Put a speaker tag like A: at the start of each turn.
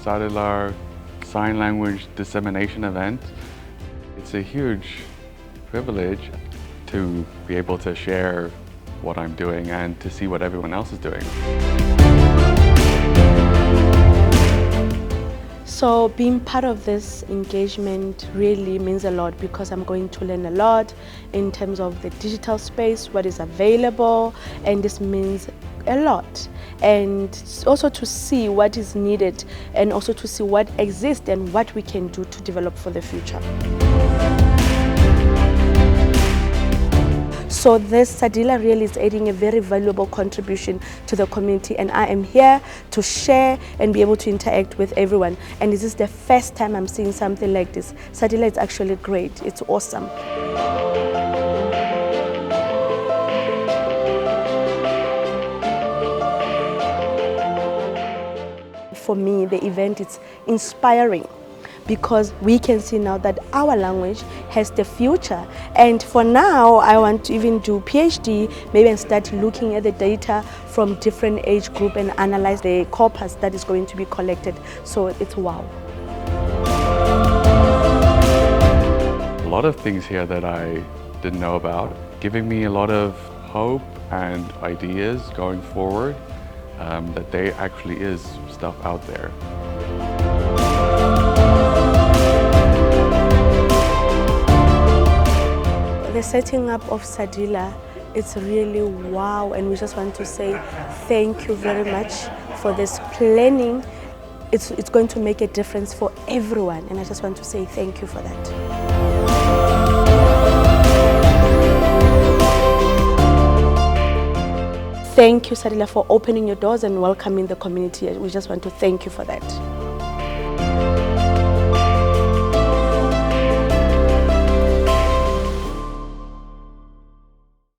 A: SADiLaR Sign Language Dissemination event. It's a huge privilege to be able to share what I'm doing and to see what everyone else is doing.
B: So being part of this engagement really means a lot because I'm going to learn a lot in terms of the digital space, what is available, and this means a lot. And also to see what is needed and also to see what exists and what we can do to develop for the future. So this SADiLaR really is adding a very valuable contribution to the community, and I am here to share and be able to interact with everyone. And this is the first time I'm seeing something like this. SADiLaR is actually great. It's awesome. For me, the event is inspiring, because we can see now that our language has the future. And for now, I want to even do PhD, maybe, and start looking at the data from different age group and analyze the corpus that is going to be collected. So it's wow.
A: A lot of things here that I didn't know about, giving me a lot of hope and ideas going forward, that there actually is stuff out there.
B: The setting up of SADiLaR, it's really wow, and we just want to say thank you very much for this planning. It's going to make a difference for everyone, and I just want to say thank you for that. Thank you, SADiLaR, for opening your doors and welcoming the community. We just want to thank you for that.